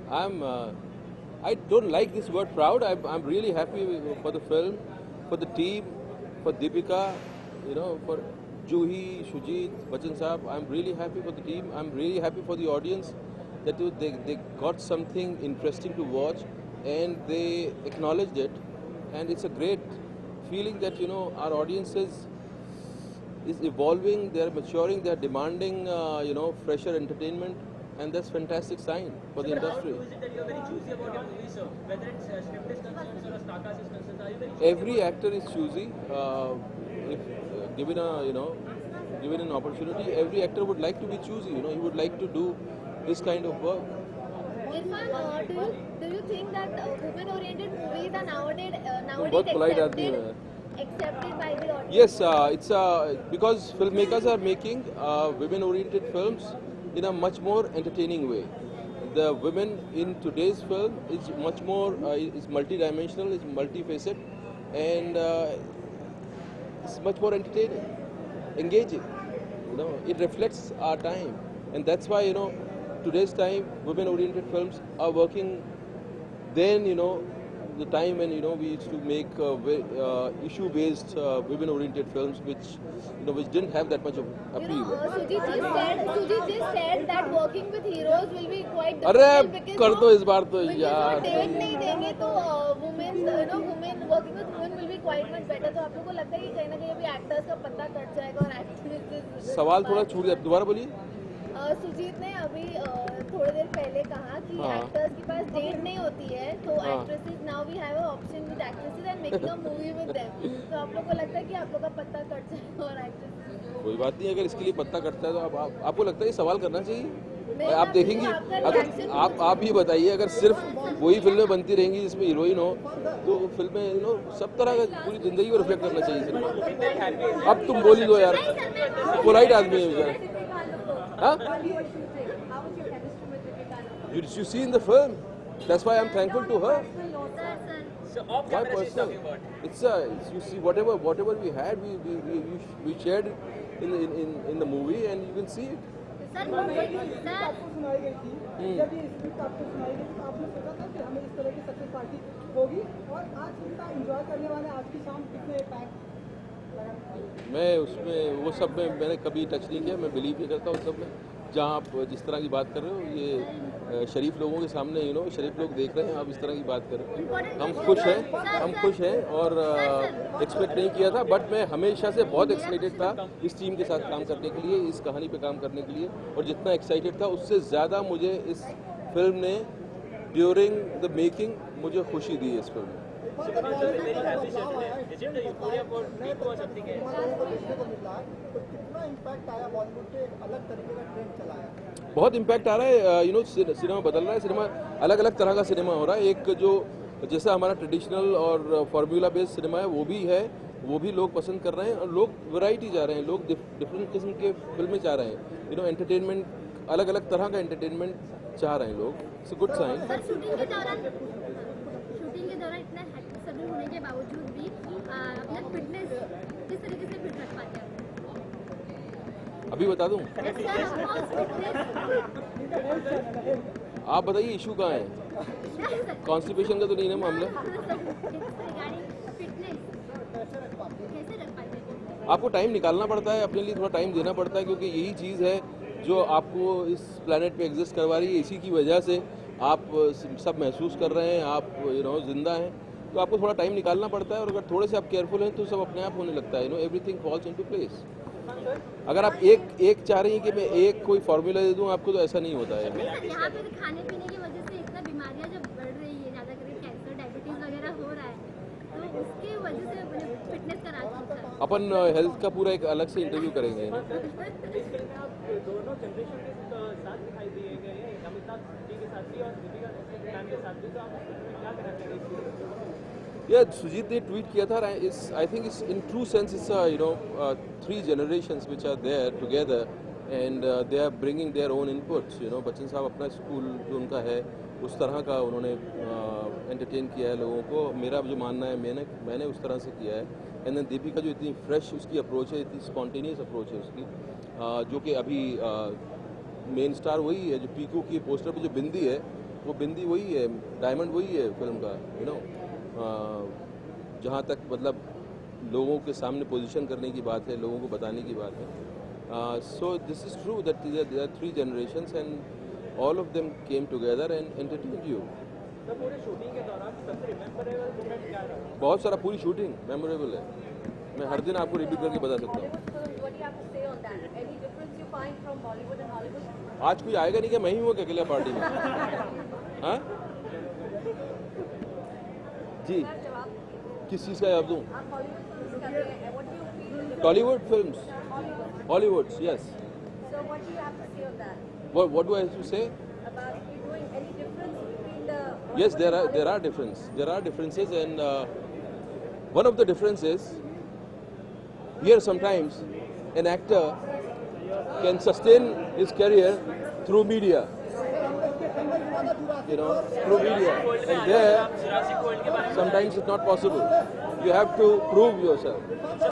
I'm. I don't like this word proud. I'm really happy for the film, for the team, for Deepika, for Juhi, Shujit, Bachchan Saab. I'm really happy for the team. I'm really happy for the audience that they got something interesting to watch and they acknowledged it. And it's a great feeling that our audiences is evolving, they're maturing, they're demanding, fresher entertainment, and that's fantastic sign for the industry. How is it that you're very choosy about your movies, sir? Whether it's script is concerned or star cast is concerned, are you very choosy? Every actor is choosy. If given given an opportunity, every actor would like to be choosy. He would like to do this kind of work. Irfan, do you think that women-oriented movies are nowadays बहुत polite आदमी है. accepted by the audience? Yes, it's because filmmakers are making women-oriented films in a much more entertaining way. The women in today's film is much more is multi-dimensional, is multifaceted, and it's much more entertaining, engaging. It reflects our time, and that's why today's time women-oriented films are working. Then the time when we used to make issue-based women-oriented films, which didn't have that much of appeal. Sujit just said that working with heroes will be quite अरे difficult because कर दो इस बार तो because यार. वो date नहीं देंगे तो women working with women will be quite much better. तो आप लोगों को लगता है कि कहीं ना कहीं अभी actors का पत्ता कट जाएगा और actresses सवाल थोड़ा छूट गया, दोबारा बोलिए. सुजीत ने अभी थोड़ी देर पहले कहा कि हाँ. एक्टर्स के पास डेट नहीं होती है तो हाँ. Actresses now we have a option with actresses and making a movie with them. तो आप लोग को लगता है कि आप लोग का पत्ता कट जाएगा और एक्ट्रेसेस कोई बात नहीं, अगर इसके लिए पत्ता कटता है तो आपको लगता है ये सवाल करना चाहिए. नहीं, आप मैं देखेंगी, आपका अगर reaction आप ही बताइए, अगर सिर्फ वही फिल्में बनती रहेंगी जिसमें हीरोइन हो तो फिल्में सब तरह का पूरी जिंदगी को रिफ्लेक्ट करना चाहिए सिनेमा. अब तुम बोली दो यार, पोलाइट आदमी है बेचारा. हाँ? You see in the film. That's why I'm thankful to her. So off Why camera she's personal? talking about. It's you see whatever we had, we shared it in the movie, and you can see it. Sir आपको सुनाई गई थी, जब ये script आपको सुनाई गई तो आपने सोचा था कि हमें इस तरह की सक्सेस पार्टी होगी और आज कितना एंजॉय करने वाले आज की शाम कितने पैक मैं उसमें वो सब में मैंने कभी टच नहीं किया. मैं बिलीव नहीं करता उस सब में. जहाँ आप जिस तरह की बात कर रहे हो, ये शरीफ लोगों के सामने शरीफ लोग देख रहे हैं, आप इस तरह की बात कर रहे हो. हम खुश हैं और एक्सपेक्ट नहीं किया था, बट मैं हमेशा से बहुत एक्साइटेड था इस टीम के साथ काम करने के लिए, इस कहानी पे काम करने के लिए. और जितना एक्साइटेड था उससे ज़्यादा मुझे इस फिल्म ने ड्यूरिंग द मेकिंग मुझे खुशी दी है इस फिल्म में. So because you're very happy sir today. Is it a euphoria for people or something else? देखने को मिला तो कितना इम्पैक्ट आया बॉलीवुड पे, एक अलग तरीके का ट्रेंड चला है. बहुत इम्पैक्ट आ रहा है. सिनेमा बदल रहा है. सिनेमा अलग अलग तरह का सिनेमा हो रहा है. एक जो जैसा हमारा ट्रेडिशनल और फार्मूला बेस्ड सिनेमा है वो भी है, वो भी लोग पसंद कर रहे हैं. और लोग वैरायटी चाह रहे हैं, लोग डिफरेंट किस्म के फिल्में चाह रहे हैं. एंटरटेनमेंट, अलग अलग तरह का एंटरटेनमेंट चाह रहे हैं लोग. It's a good sign. Sir shooting के दौरान इतना हेक्टिक शेड्यूल होने के बावजूद भी अपना फिटनेस किस तरीके से फिट रख पाते हैं? अभी बता दूं, आप बताइए इशू कहाँ है. कॉन्स्टिपेशन का तो नहीं ना मामला. आपको टाइम निकालना पड़ता है, अपने लिए थोड़ा टाइम देना पड़ता है, क्योंकि यही चीज़ है जो आपको इस प्लेनेट पे एग्जिस्ट करवा रही है. इसी की वजह से आप सब महसूस कर रहे हैं, आप जिंदा हैं. तो आपको थोड़ा टाइम निकालना पड़ता है, और अगर थोड़े से आप केयरफुल हैं तो सब अपने आप होने लगता है. Everything falls into place. अगर आप एक चाह रही हैं कि मैं एक कोई फार्मूला दे दूं आपको, तो ऐसा नहीं होता है. यहाँ पे खाने पीने की वजह से इतना बीमारियाँ जब बढ़ रही है, ज़्यादा करके कैंसर, डायबिटीज वगैरह हो रहा है, तो उसके वजह से फिटनेस का राज होता है. अपन हेल्थ का पूरा एक अलग से इंटरव्यू करेंगे. इस फिल्म में आप दोनों जनरेशन के साथ दिखाई दिए गए हैं, अमिताभ जी के साथ भी और दीपिका मैम के साथ भी. तो आप क्या कहना चाहेंगे? सुजीत ने ट्वीट किया था. I think it's in true sense it's three generations which are there together, and they are bringing their own inputs. Bachchan साहब अपना स्कूल जो उनका है उस तरह का उन्होंने एंटरटेन किया है लोगों को. मेरा जो मानना है, मैंने उस तरह से किया है. एंड देन दीपिका जो इतनी फ्रेश उसकी अप्रोच है, इतनी स्पॉन्टेनियस अप्रोच है उसकी, जो कि अभी मेन स्टार वही है. जो पीकू की पोस्टर पे जो बिंदी है वो बिंदी वही है, डायमंड वही है फिल्म का, यू नो। जहाँ तक मतलब लोगों के सामने पोजीशन करने की बात है, लोगों को बताने की बात है। So this is true that there are 3 generations and all of them came together and entertained you. तो पूरे शूटिंग के दौरान सबसे मेमोरेबल मोमेंट क्या रहा? बहुत सारा, पूरी शूटिंग मेमोरेबल है। मैं हर दिन आपको रिपीट करके बता सकता हूँ। What do you have to say on that? Any difference you find from Bollywood and Hollywood? आज कोई आएगा नहीं, क्या मैं ही हूँ अकेले पार्टी में? हाँ जी, सर, जवाब किस चीज़ का जवाब दूँ? आप हॉलीवुड फिल्म्स कर रहे हैं. What do you feel? Tollywood films, Hollywood. Hollywood, yes. So what do you have to say on that? What do I have to say? About you doing any difference between the Yes, Bollywood and there are Hollywood? differences. There are differences, and one of the differences here sometimes an actor can sustain his career through media. You know, through media, and there sometimes it's not possible. You have to prove yourself.